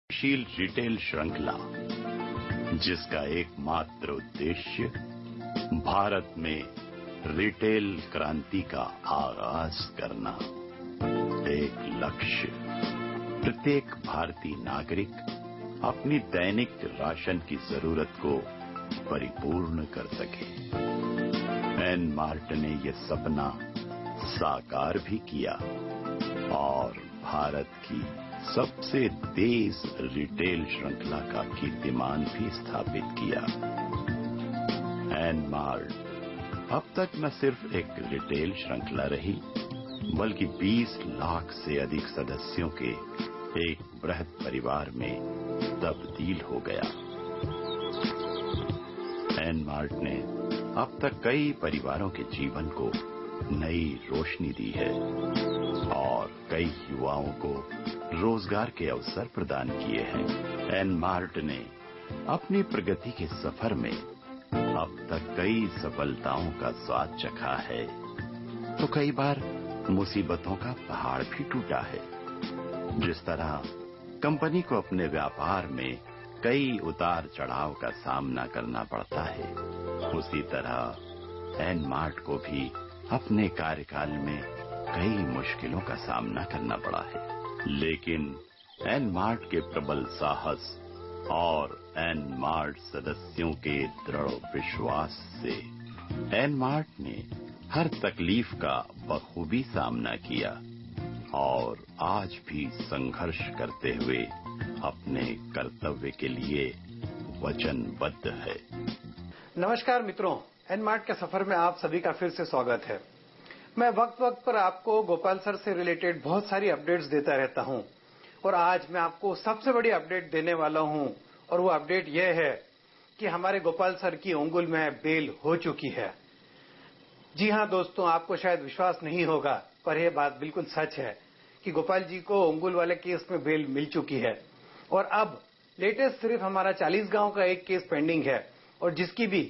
शील रिटेल श्रृंखला, जिसका एकमात्र उद्देश्य भारत में रिटेल क्रांति का आगाज करना। एक लक्ष्य, प्रत्येक भारतीय नागरिक अपनी दैनिक राशन की जरूरत को परिपूर्ण कर सके। एन मार्ट ने यह सपना साकार भी किया और भारत की सबसे तेज रिटेल श्रृंखला का कीर्तिमान भी स्थापित किया। एन मार्ट अब तक न सिर्फ एक रिटेल श्रृंखला रही, बल्कि 20 लाख से अधिक सदस्यों के एक बृहद परिवार में तब्दील हो गया। एन मार्ट ने अब तक कई परिवारों के जीवन को नई रोशनी दी है और कई युवाओं को रोजगार के अवसर प्रदान किए हैं। एन मार्ट ने अपनी प्रगति के सफर में अब तक कई सफलताओं का स्वाद चखा है, तो कई बार मुसीबतों का पहाड़ भी टूटा है। जिस तरह कंपनी को अपने व्यापार में कई उतार चढ़ाव का सामना करना पड़ता है, उसी तरह एन मार्ट को भी अपने कार्यकाल में कई मुश्किलों का सामना करना पड़ा है। लेकिन एन मार्ट के प्रबल साहस और एन मार्ट सदस्यों के दृढ़ विश्वास से एन मार्ट ने हर तकलीफ का बखूबी सामना किया और आज भी संघर्ष करते हुए अपने कर्तव्य के लिए वचनबद्ध है। नमस्कार मित्रों, एन मार्ट के सफर में आप सभी का फिर से स्वागत है। मैं वक्त वक्त पर आपको गोपाल सर से रिलेटेड बहुत सारी अपडेट्स देता रहता हूं और आज मैं आपको सबसे बड़ी अपडेट देने वाला हूं और वो अपडेट यह है कि हमारे गोपाल सर की उंगुल में बेल हो चुकी है। जी हां दोस्तों, आपको शायद विश्वास नहीं होगा, पर यह बात बिल्कुल सच है कि गोपाल जी को उंगुल वाले केस में बेल मिल चुकी है और अब लेटेस्ट सिर्फ हमारा 40 गांव का एक केस पेंडिंग है और जिसकी भी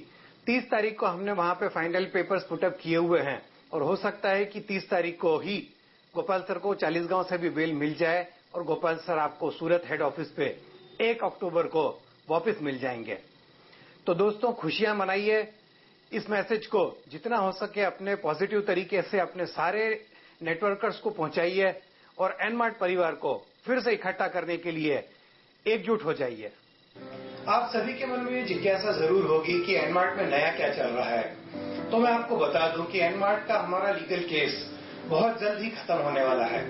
30 तारीख को हमने वहां पे फाइनल पेपर्स पुटअप किए हुए हैं और हो सकता है कि 30 तारीख को ही गोपाल सर को 40 गांव से भी बेल मिल जाए और गोपाल सर आपको सूरत हेड ऑफिस पे 1 अक्टूबर को वापस मिल जाएंगे। तो दोस्तों, खुशियां मनाइए। इस मैसेज को जितना हो सके अपने पॉजिटिव तरीके से अपने सारे नेटवर्कर्स को पहुंचाइए और एन मार्ट परिवार को फिर से इकट्ठा करने के लिए एकजुट हो जाइए। आप सभी के मन में ये जिज्ञासा जरूर होगी कि एन मार्ट में नया क्या चल रहा है। तो मैं आपको बता दूं कि एन मार्ट का हमारा लीगल केस बहुत जल्द ही खत्म होने वाला है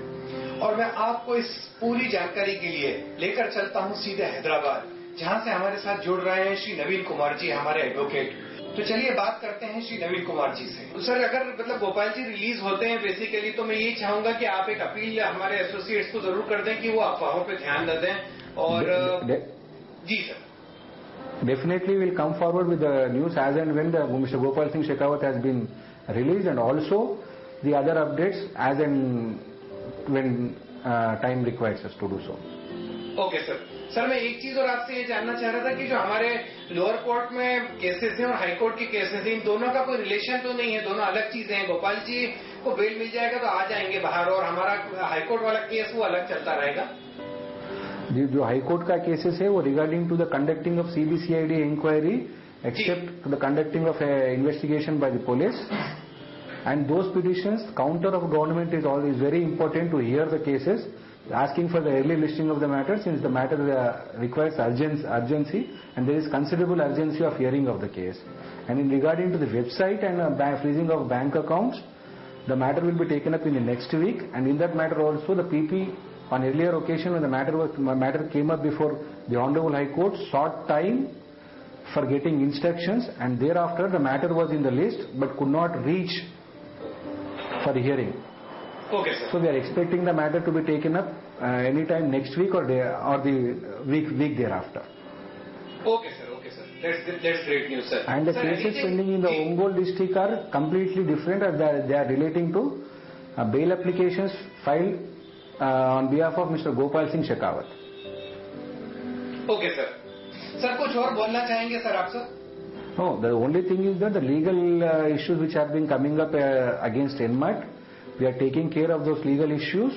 और मैं आपको इस पूरी जानकारी के लिए लेकर चलता हूं सीधे हैदराबाद, जहां से हमारे साथ जुड़ रहे हैं श्री नवीन कुमार जी, हमारे एडवोकेट। तो चलिए बात करते हैं श्री नवीन कुमार जी से। तो सर, अगर गोपाल जी रिलीज होते हैं बेसिकली, तो मैं यही चाहूंगा कि आप एक अपील हमारे एसोसिएट्स को जरूर कर दें कि वो अफवाहों पे ध्यान न दें और जी sir. Definitely will come forward with the news as and when Mr. Gopal Singh Shekhawat has been released, and also the other updates as and when time requires us to do so. Okay sir. Sir, मैं एक चीज और आपसे ये जानना चाह रहा था कि जो हमारे लोअर कोर्ट में केसेस हैं और हाई कोर्ट के केसेस हैं, इन दोनों का कोई रिलेशन तो नहीं है, दोनों अलग चीजें हैं। गोपाल जी को बेल मिल जाएगा तो आ जाएंगे बाहर और हमारा हाई कोर्ट वाला केस वो अलग चलता रहेगा। जो हाई कोर्ट का केसेस है वो regarding to the conducting of CBCID inquiry except the conducting of investigation by the police and those petitions counter of government is very important to hear the cases asking for the early listing of the matter since the matter requires urgency and there is considerable urgency of hearing of the case. And in regarding to the website and freezing of bank accounts, the matter will be taken up in the next week, and in that matter also the PP on earlier occasion when the matter came up before the Honorable High Court sought time for getting instructions, and thereafter the matter was in the list but could not reach for hearing. Okay, sir. So we are expecting the matter to be taken up anytime next week or the week thereafter. Okay, sir. Okay, sir. That's great news, sir. And the cases pending in the Ongole district are completely different, as they are relating to bail applications filed on behalf of Mr. Gopal Singh Shekhawat. Okay, sir. Sir, कुछ और बोलना चाहेंगे sir आप sir? No, the only thing is that the legal issues which have been coming up against NMAT, we are taking care of those legal issues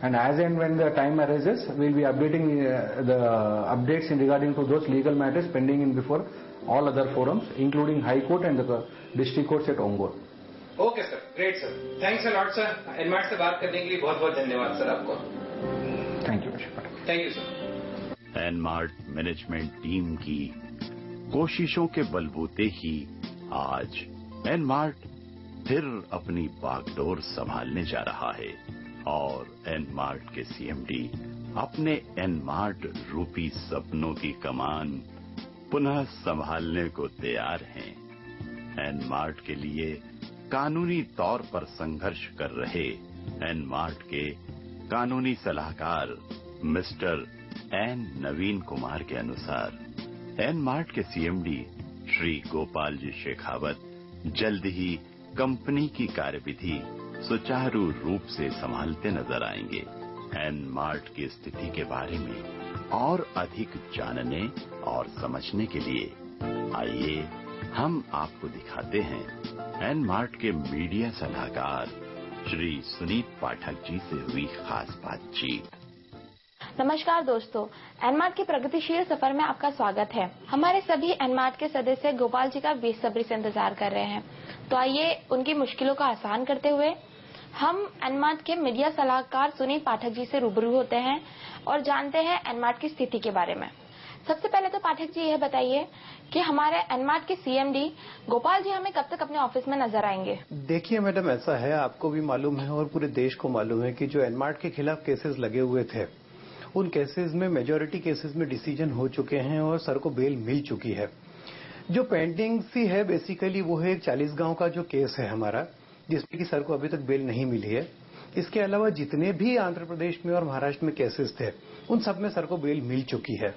and as and when the time arises, we'll be updating the updates in regarding to those legal matters pending in before all other forums, including High Court and the district courts at Ongole. Okay sir, great sir, thanks a lot sir. एनमार्ट से बात करने के लिए बहुत बहुत धन्यवाद sir आपको। Thank you mister Patel. Thank you sir. एनमार्ट मैनेजमेंट टीम की कोशिशों के बलबूते ही आज एनमार्ट फिर अपनी बागडोर संभालने जा रहा है और एनमार्ट के सीएमडी अपने एनमार्ट रूपी सपनों की कमान पुनः संभालने को तैयार हैं। एनमार्ट के लिए कानूनी तौर पर संघर्ष कर रहे एनमार्ट के कानूनी सलाहकार मिस्टर एन नवीन कुमार के अनुसार एनमार्ट के सीएमडी श्री गोपाल जी शेखावत जल्द ही कंपनी की कार्यविधि सुचारू रूप से संभालते नजर आएंगे। एनमार्ट की स्थिति के बारे में और अधिक जानने और समझने के लिए आइए हम आपको दिखाते हैं एनमार्ट के मीडिया सलाहकार श्री सुनीत पाठक जी से हुई खास बातचीत। नमस्कार दोस्तों, एनमार्ट के प्रगतिशील सफर में आपका स्वागत है। हमारे सभी एनमार्ट के सदस्य गोपाल जी का बेसब्री से इंतजार कर रहे हैं, तो आइए उनकी मुश्किलों को आसान करते हुए हम एनमार्ट के मीडिया सलाहकार सुनीत पाठक जी से रूबरू होते हैं और जानते हैं एनमार्ट की स्थिति के बारे में। सबसे पहले तो पाठक जी यह बताइए कि हमारे एनमार्ट के सीएमडी गोपाल जी हमें कब तक अपने ऑफिस में नजर आएंगे? देखिए मैडम, ऐसा है, आपको भी मालूम है और पूरे देश को मालूम है कि जो एनमार्ट के खिलाफ केसेस लगे हुए थे, उन केसेस में मेजॉरिटी केसेस में डिसीजन हो चुके हैं और सर को बेल मिल चुकी है। जो पेंडिंग सी है बेसिकली वो है एक 40 गांव का जो केस है हमारा, जिसमें कि सर को अभी तक बेल नहीं मिली है। इसके अलावा जितने भी आंध्र प्रदेश में और महाराष्ट्र में केसेस थे, उन सब में सर को बेल मिल चुकी है।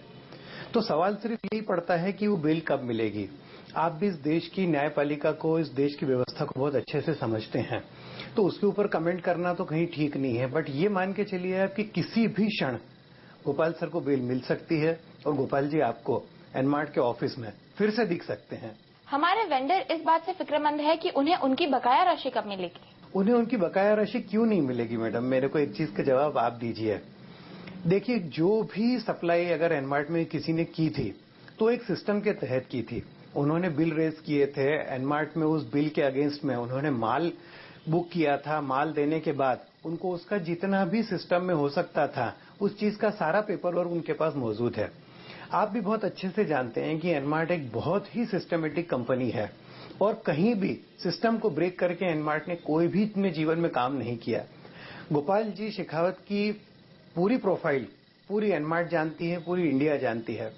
तो सवाल सिर्फ यही पड़ता है कि वो बेल कब मिलेगी। आप भी इस देश की न्यायपालिका को, इस देश की व्यवस्था को बहुत अच्छे से समझते हैं, तो उसके ऊपर कमेंट करना तो कहीं ठीक नहीं है। बट ये मान के चलिए आप कि किसी भी क्षण गोपाल सर को बेल मिल सकती है और गोपाल जी आपको एनमार्ट के ऑफिस में फिर से दिख सकते हैं। हमारे वेंडर इस बात से फिक्रमंद है कि उन्हें उनकी बकाया राशि कब मिलेगी? उन्हें उनकी बकाया राशि क्यों नहीं मिलेगी मैडम? मेरे को एक चीज का जवाब आप दीजिए। देखिए, जो भी सप्लाई अगर एनमार्ट में किसी ने की थी तो एक सिस्टम के तहत की थी। उन्होंने बिल रेज किए थे एनमार्ट में, उस बिल के अगेंस्ट में उन्होंने माल बुक किया था। माल देने के बाद उनको उसका जितना भी सिस्टम में हो सकता था उस चीज का सारा पेपर वर्क उनके पास मौजूद है। आप भी बहुत अच्छे से जानते हैं कि एनमार्ट एक बहुत ही सिस्टमेटिक कंपनी है और कहीं भी सिस्टम को ब्रेक करके एनमार्ट ने कोई भी अपने जीवन में काम नहीं किया। गोपाल जी शेखावत की पूरी प्रोफाइल पूरी एनमार्ट जानती है, पूरी इंडिया जानती है।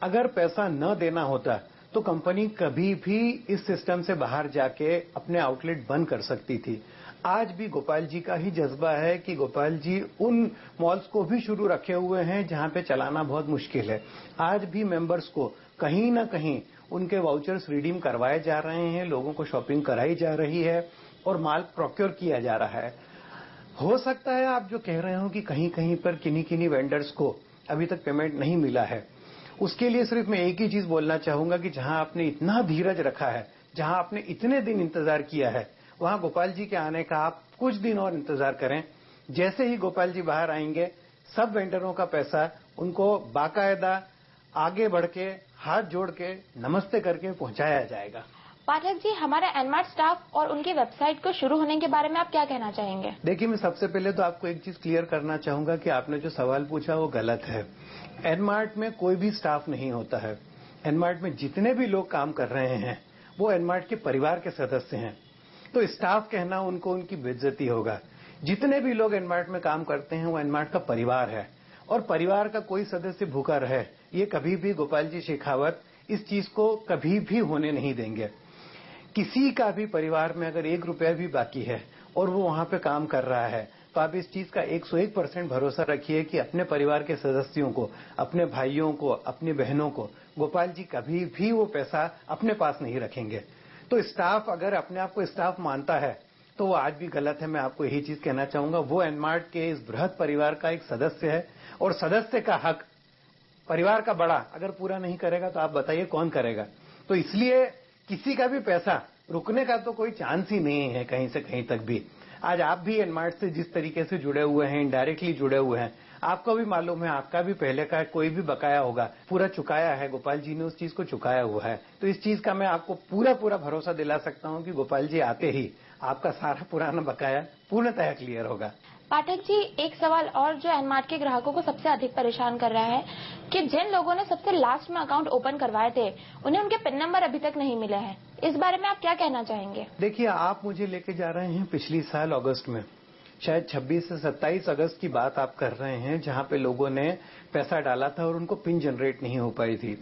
अगर पैसा न देना होता तो कंपनी कभी भी इस सिस्टम से बाहर जाके अपने आउटलेट बंद कर सकती थी। आज भी गोपाल जी का ही जज्बा है कि गोपाल जी उन मॉल्स को भी शुरू रखे हुए हैं जहां पे चलाना बहुत मुश्किल है। आज भी मेंबर्स को कहीं ना कहीं उनके वाउचर्स रिडीम करवाए जा रहे हैं, लोगों को शॉपिंग कराई जा रही है और माल प्रोक्योर किया जा रहा है। हो सकता है आप जो कह रहे हो कि कहीं कहीं पर किन्हीं वेंडर्स को अभी तक पेमेंट नहीं मिला है, उसके लिए सिर्फ मैं एक ही चीज बोलना चाहूंगा कि जहां आपने इतना धीरज रखा है, जहां आपने इतने दिन इंतजार किया है, वहां गोपाल जी के आने का आप कुछ दिन और इंतजार करें। जैसे ही गोपाल जी बाहर आएंगे, सब वेंडरों का पैसा उनको बाकायदा आगे बढ़ के हाथ जोड़ के नमस्ते करके पहुंचाया जाएगा। पाठक जी, हमारे एनमार्ट स्टाफ और उनकी वेबसाइट को शुरू होने के बारे में आप क्या कहना चाहेंगे? देखिए, मैं सबसे पहले तो आपको एक चीज क्लियर करना चाहूंगा कि आपने जो सवाल पूछा वो गलत है। एनमार्ट में कोई भी स्टाफ नहीं होता है। एनमार्ट में जितने भी लोग काम कर रहे हैं वो एनमार्ट के परिवार के सदस्य हैं। तो स्टाफ कहना उनको उनकी बेइज्जती होगा। जितने भी लोग एनमार्ट में काम करते हैं वो एनमार्ट का परिवार है और परिवार का कोई सदस्य भूखा रहे, ये कभी भी गोपाल जी शेखावत इस चीज को कभी भी होने नहीं देंगे। किसी का भी परिवार में अगर 1 रुपया भी बाकी है और वो वहां पे काम कर रहा है, तो आप इस चीज का 101% भरोसा रखिए कि अपने परिवार के सदस्यों को, अपने भाइयों को, अपनी बहनों को गोपाल जी कभी भी वो पैसा अपने पास नहीं रखेंगे। तो स्टाफ अगर अपने आप को स्टाफ मानता है तो वो आज भी गलत है। मैं आपको यही चीज कहना चाहूंगा, वो एनमार्ट के इस बृहद परिवार का एक सदस्य है और सदस्य का हक परिवार का बड़ा अगर पूरा नहीं करेगा तो आप बताइए कौन करेगा। तो इसलिए किसी का भी पैसा रुकने का तो कोई चांस ही नहीं है कहीं से कहीं तक भी। आज आप भी एनमार्ट से जिस तरीके से जुड़े हुए हैं, इनडायरेक्टली जुड़े हुए हैं, आपको भी मालूम है आपका भी पहले का कोई भी बकाया होगा पूरा चुकाया है, गोपाल जी ने उस चीज को चुकाया हुआ है। तो इस चीज का मैं आपको पूरा भरोसा दिला सकता हूं कि गोपाल जी आते ही आपका सारा पुराना बकाया पूर्णतः क्लियर होगा। पाठक जी, एक सवाल और जो एनमार्ट के ग्राहकों को सबसे अधिक परेशान कर रहा है कि जिन लोगों ने सबसे लास्ट में अकाउंट ओपन करवाए थे उन्हें उनके पिन नंबर अभी तक नहीं मिले हैं। इस बारे में आप क्या कहना चाहेंगे? देखिए, आप मुझे लेके जा रहे हैं पिछली साल अगस्त में, शायद 26 से 27 अगस्त की बात आप कर रहे हैं, जहां पे लोगों ने पैसा डाला था और उनको पिन जनरेट नहीं हो पाई थी।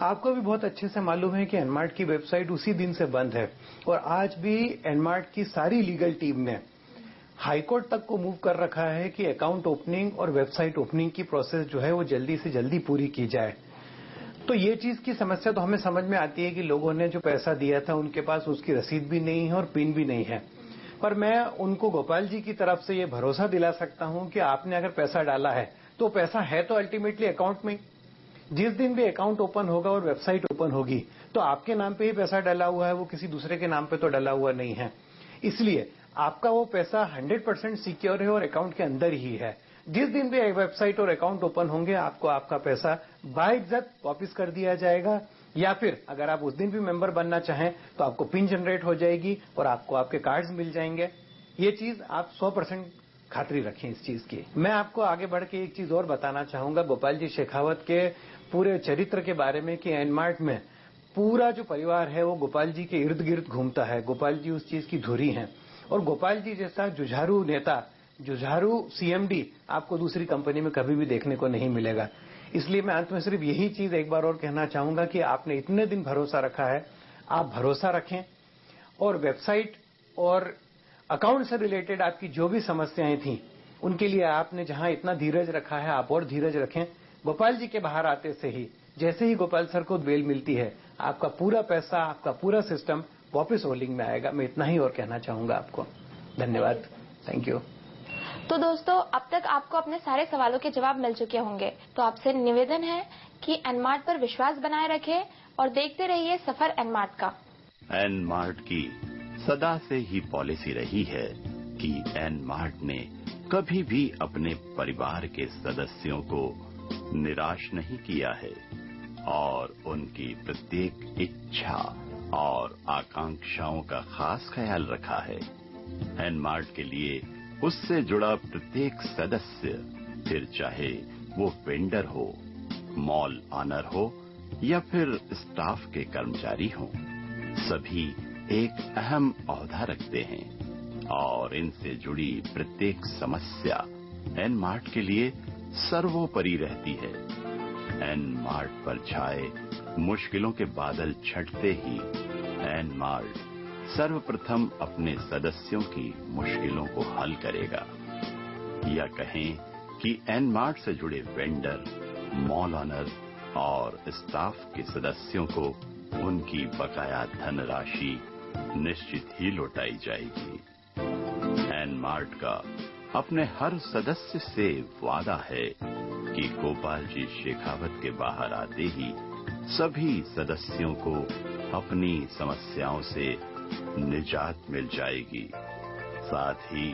आपको भी बहुत अच्छे से मालूम है कि एनमार्ट की वेबसाइट उसी दिन से बंद है और आज भी एनमार्ट की सारी लीगल टीम ने हाईकोर्ट तक को मूव कर रखा है कि अकाउंट ओपनिंग और वेबसाइट ओपनिंग की प्रोसेस जो है वो जल्दी से जल्दी पूरी की जाए। तो ये चीज की समस्या तो हमें समझ में आती है कि लोगों ने जो पैसा दिया था उनके पास उसकी रसीद भी नहीं है और पिन भी नहीं है। पर मैं उनको गोपाल जी की तरफ से ये भरोसा दिला सकता हूं कि आपने अगर पैसा डाला है तो पैसा है तो अल्टीमेटली अकाउंट में। जिस दिन भी अकाउंट ओपन होगा और वेबसाइट ओपन होगी तो आपके नाम पे ही पैसा डाला हुआ है, वो किसी दूसरे के नाम पे तो डाला हुआ नहीं है। इसलिए आपका वो पैसा 100% सिक्योर है और अकाउंट के अंदर ही है। जिस दिन भी वेबसाइट और अकाउंट ओपन होंगे आपको आपका पैसा बाइज्जत वापस कर दिया जाएगा, या फिर अगर आप उस दिन भी मेंबर बनना चाहें तो आपको पिन जनरेट हो जाएगी और आपको आपके कार्ड्स मिल जाएंगे। ये चीज आप 100% खातरी रखें इस चीज की। मैं आपको आगे बढ़ के एक चीज और बताना चाहूंगा गोपाल जी शेखावत के पूरे चरित्र के बारे में कि एनमार्ट में पूरा जो परिवार है वो गोपाल जी के इर्द गिर्द घूमता है। गोपाल जी उस चीज की धुरी हैं और गोपाल जी जैसा जुझारू नेता, जुझारू सीएमडी आपको दूसरी कंपनी में कभी भी देखने को नहीं मिलेगा। इसलिए मैं अंत में सिर्फ यही चीज एक बार और कहना चाहूंगा कि आपने इतने दिन भरोसा रखा है, आप भरोसा रखें और वेबसाइट और अकाउंट से रिलेटेड आपकी जो भी समस्याएं थी उनके लिए आपने जहां इतना धीरज रखा है आप और धीरज रखें। गोपाल जी के बाहर आते से ही जैसे ही गोपाल सर को बेल मिलती है आपका पूरा पैसा, आपका पूरा सिस्टम वापस होल्डिंग में आएगा। मैं इतना ही और कहना चाहूंगा आपको। धन्यवाद, थैंक यू। तो दोस्तों, अब तक आपको अपने सारे सवालों के जवाब मिल चुके होंगे। तो आपसे निवेदन है कि एनमार्ट पर विश्वास बनाए रखें और देखते रहिए सफर एनमार्ट का। एनमार्ट की सदा से ही पॉलिसी रही है कि एनमार्ट ने कभी भी अपने परिवार के सदस्यों को निराश नहीं किया है और उनकी प्रत्येक इच्छा और आकांक्षाओं का खास ख्याल रखा है। एनमार्ट के लिए उससे जुड़ा प्रत्येक सदस्य, फिर चाहे वो वेंडर हो, मॉल ऑनर हो या फिर स्टाफ के कर्मचारी हो, सभी एक अहम ओहदा रखते हैं और इनसे जुड़ी प्रत्येक समस्या एनमार्ट के लिए सर्वोपरि रहती है। एनमार्ट पर छाए मुश्किलों के बादल छटते ही एनमार्ट सर्वप्रथम अपने सदस्यों की मुश्किलों को हल करेगा, या कहें कि एनमार्ट से जुड़े वेंडर, मॉल ऑनर और स्टाफ के सदस्यों को उनकी बकाया धनराशि निश्चित ही लौटाई जाएगी। एनमार्ट का अपने हर सदस्य से वादा है कि गोपाल जी शेखावत के बाहर आते ही सभी सदस्यों को अपनी समस्याओं से निजात मिल जाएगी। साथ ही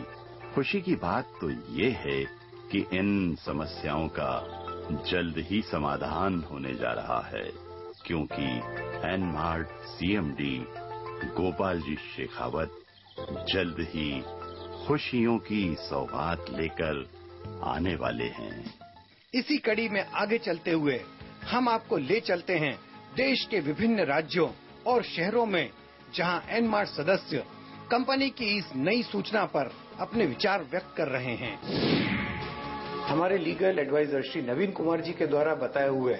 खुशी की बात तो ये है कि इन समस्याओं का जल्द ही समाधान होने जा रहा है, क्योंकि एनमार्ट सीएमडी गोपाल जी शेखावत जल्द ही खुशियों की सौगात लेकर आने वाले हैं। इसी कड़ी में आगे चलते हुए हम आपको ले चलते हैं देश के विभिन्न राज्यों और शहरों में जहां एनमार्ट सदस्य कंपनी की इस नई सूचना पर अपने विचार व्यक्त कर रहे हैं। हमारे लीगल एडवाइजर श्री नवीन कुमार जी के द्वारा बताए हुए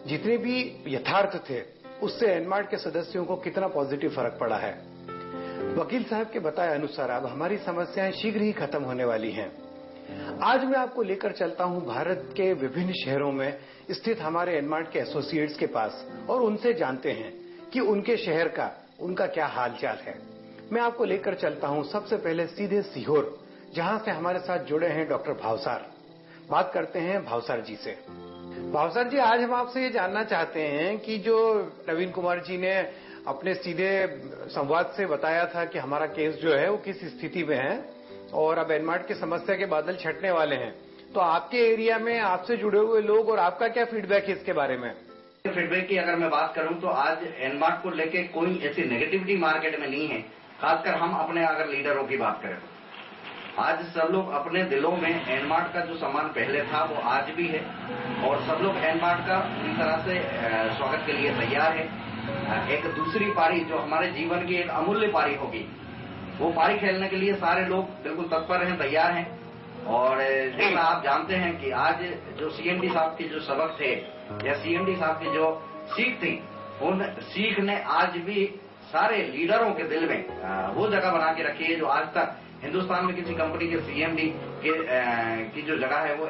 जितने भी यथार्थ थे उससे एनमार्ट के सदस्यों को कितना पॉजिटिव फर्क पड़ा है। वकील साहब के बताए अनुसार अब हमारी समस्याएं शीघ्र ही खत्म होने वाली हैं। आज मैं आपको लेकर चलता हूं भारत के विभिन्न शहरों में स्थित हमारे एनमार्ट के एसोसिएट्स के पास और उनसे जानते हैं कि उनके शहर का उनका क्या हालचाल है। मैं आपको लेकर चलता हूं सबसे पहले सीधे सीहोर, जहां से हमारे साथ जुड़े हैं डॉक्टर भावसार। बात करते हैं भावसार जी से। भावसार जी, आज हम आपसे ये जानना चाहते हैं कि जो नवीन कुमार जी ने अपने सीधे संवाद से बताया था कि हमारा केस जो है वो किस स्थिति में है, और अब एनमार्ट की समस्या के बादल छटने वाले हैं, तो आपके एरिया में आपसे जुड़े हुए लोग और आपका क्या फीडबैक है इसके बारे में? फीडबैक की अगर मैं बात करूं तो आज एनमार्ट को लेके कोई ऐसी नेगेटिविटी मार्केट में नहीं है। खासकर हम अपने अगर लीडरों की बात करें तो आज सब लोग अपने दिलों में एनमार्ट का जो सम्मान पहले था वो आज भी है और सब लोग एनमार्ट का पूरी तरह से स्वागत के लिए तैयार है। एक दूसरी पारी जो हमारे जीवन की एक अमूल्य पारी होगी, वो पारी खेलने के लिए सारे लोग बिल्कुल तत्पर हैं, तैयार हैं। और जैसा आप जानते हैं कि आज जो सीएमडी साहब के जो सबक थे या सीएमडी साहब की जो सीख थी, उन सीख ने आज भी सारे लीडरों के दिल में वो जगह बना के रखी है जो आज तक हिंदुस्तान में किसी कंपनी के सीएमडी की जो जगह है वो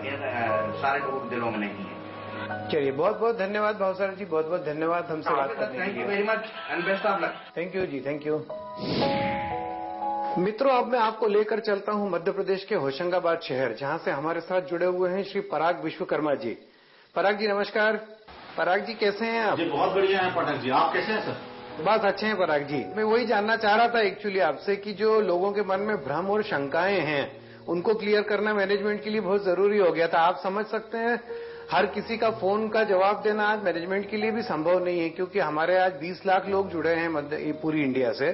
सारे लोगों के दिलों में नहीं है। चलिए, बहुत बहुत धन्यवाद भावसार जी, बहुत बहुत धन्यवाद हमसे बात करने के लिए। Thank you very much and best of luck. Thank you ji, thank you. मित्रों, अब मैं आपको लेकर चलता हूं मध्य प्रदेश के होशंगाबाद शहर, जहां से हमारे साथ जुड़े हुए हैं श्री पराग विश्वकर्मा जी। पराग जी नमस्कार। पराग जी कैसे हैं आप? जी बहुत बढ़िया है पटक जी, आप कैसे हैं सर? बस अच्छे हैं पराग जी। मैं वही जानना चाह रहा था एक्चुअली आपसे कि जो लोगों के मन में भ्रम और शंकाएं हैं उनको क्लियर करना मैनेजमेंट के लिए बहुत जरूरी हो गया था। आप समझ सकते हैं हर किसी का फोन का जवाब देना आज मैनेजमेंट के लिए भी संभव नहीं है, क्योंकि हमारे आज 20 लाख लोग जुड़े हैं पूरी इंडिया से,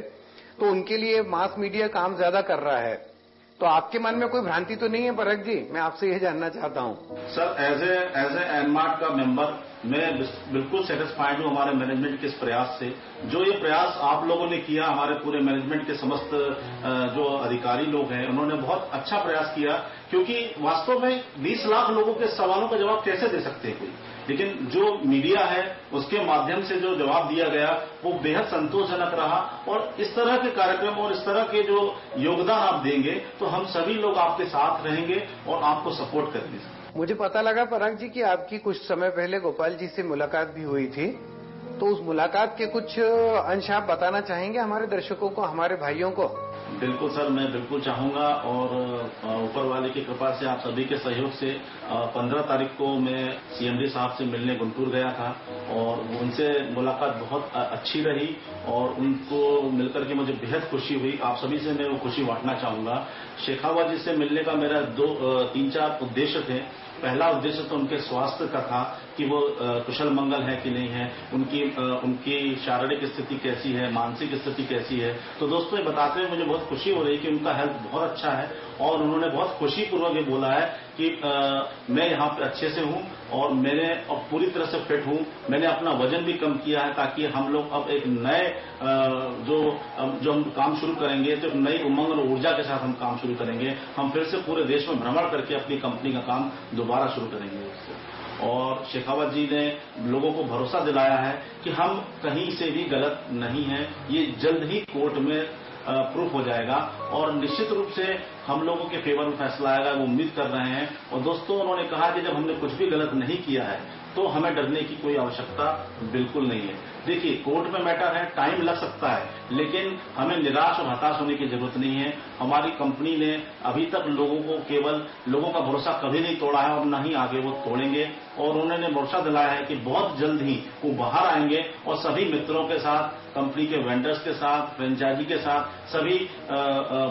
तो उनके लिए मास मीडिया काम ज्यादा कर रहा है। तो आपके मन में कोई भ्रांति तो नहीं है पराग जी? मैं आपसे यह जानना चाहता हूं। सर एज ए एनमार्ट का मेंबर मैं बिल्कुल सेटिस्फाइड हूं हमारे मैनेजमेंट के इस प्रयास से। जो ये प्रयास आप लोगों ने किया, हमारे पूरे मैनेजमेंट के समस्त जो अधिकारी लोग हैं उन्होंने बहुत अच्छा प्रयास किया, क्योंकि वास्तव में 20 लाख लोगों के सवालों का जवाब कैसे दे सकते हैं कोई, लेकिन जो मीडिया है उसके माध्यम से जो जवाब दिया गया वो बेहद संतोषजनक रहा। और इस तरह के कार्यक्रम और इस तरह के जो योगदान आप देंगे तो हम सभी लोग आपके साथ रहेंगे और आपको सपोर्ट करेंगे। मुझे पता लगा पराग जी कि आपकी कुछ समय पहले गोपाल जी से मुलाकात भी हुई थी, तो उस मुलाकात के कुछ अंश आप बताना चाहेंगे हमारे दर्शकों को, हमारे भाइयों को? बिल्कुल सर, मैं बिल्कुल चाहूंगा। और ऊपर वाले की कृपा से आप सभी के सहयोग से 15 तारीख को मैं सीएमडी साहब से मिलने गुंटूर गया था और उनसे मुलाकात बहुत अच्छी रही और उनको मिलकर के मुझे बेहद खुशी हुई। आप सभी से मैं वो खुशी बांटना चाहूंगा। शेखावत जी से मिलने का मेरा 3-4 उद्देश्य थे। पहला उद्देश्य तो उनके स्वास्थ्य का था कि वो कुशल मंगल है कि नहीं है, उनकी शारीरिक स्थिति कैसी है, मानसिक स्थिति कैसी है। तो दोस्तों ये बताते हुए मुझे बहुत खुशी हो रही है कि उनका हेल्थ बहुत अच्छा है और उन्होंने बहुत खुशीपूर्वक ये बोला है कि मैं यहाँ पे अच्छे से हूँ और मैंने अब पूरी तरह से फिट हूँ। मैंने अपना वजन भी कम किया है ताकि हम लोग अब एक नए जो हम काम शुरू करेंगे तो नई उमंग और ऊर्जा के साथ हम काम शुरू करेंगे। हम फिर से पूरे देश में भ्रमण करके अपनी कंपनी का काम दोबारा शुरू करेंगे उससे। और शेखावत जी ने लोगों को भरोसा दिलाया है कि हम कहीं से भी गलत नहीं हैं, ये जल्द ही कोर्ट में प्रूफ हो जाएगा और निश्चित रूप से हम लोगों के फेवर में फैसला आएगा, वो उम्मीद कर रहे हैं। और दोस्तों उन्होंने कहा कि जब हमने कुछ भी गलत नहीं किया है तो हमें डरने की कोई आवश्यकता बिल्कुल नहीं है। देखिए कोर्ट में मैटर है, टाइम लग सकता है, लेकिन हमें निराश और हताश होने की जरूरत नहीं है। हमारी कंपनी ने अभी तक लोगों का भरोसा कभी नहीं तोड़ा है और न ही आगे वो तोड़ेंगे। और उन्होंने भरोसा दिलाया है कि बहुत जल्द ही वो बाहर आएंगे और सभी मित्रों के साथ, कंपनी के वेंडर्स के साथ, फ्रेंचाइजी के साथ, सभी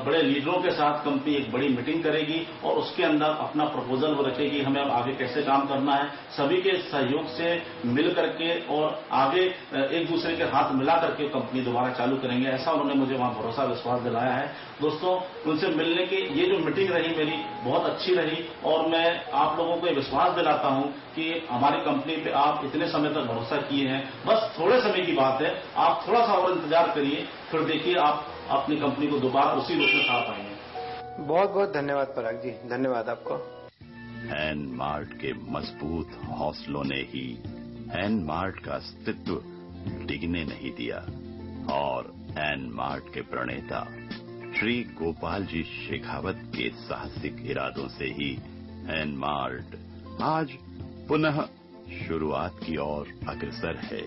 बड़े लीडरों के साथ कंपनी एक बड़ी मीटिंग करेगी और उसके अंदर अपना प्रपोजल वो रखेगी, हमें अब आगे कैसे काम करना है। सभी के सहयोग से मिल करके और आगे एक दूसरे के हाथ मिला करके कंपनी दोबारा चालू करेंगे, ऐसा उन्होंने मुझे वहां भरोसा विश्वास दिलाया है। दोस्तों उनसे मिलने की ये जो मीटिंग रही मेरी बहुत अच्छी रही और मैं आप लोगों को विश्वास दिलाता हूं कि हमारी कंपनी पे आप इतने समय तक भरोसा किए हैं, बस थोड़े समय की बात है, आप थोड़ा सा और इंतजार करिए, फिर देखिए आप अपनी कंपनी को दोबारा उसी रूप में ला पाएंगे। बहुत बहुत धन्यवाद पराग जी, धन्यवाद आपको। एनमार्ट के मजबूत हौसलों ने ही एनमार्ट का अस्तित्व डिगने नहीं दिया और एनमार्ट के प्रणेता श्री गोपाल जी शेखावत के साहसिक इरादों से ही एनमार्ट आज पुनः शुरुआत की ओर अग्रसर है।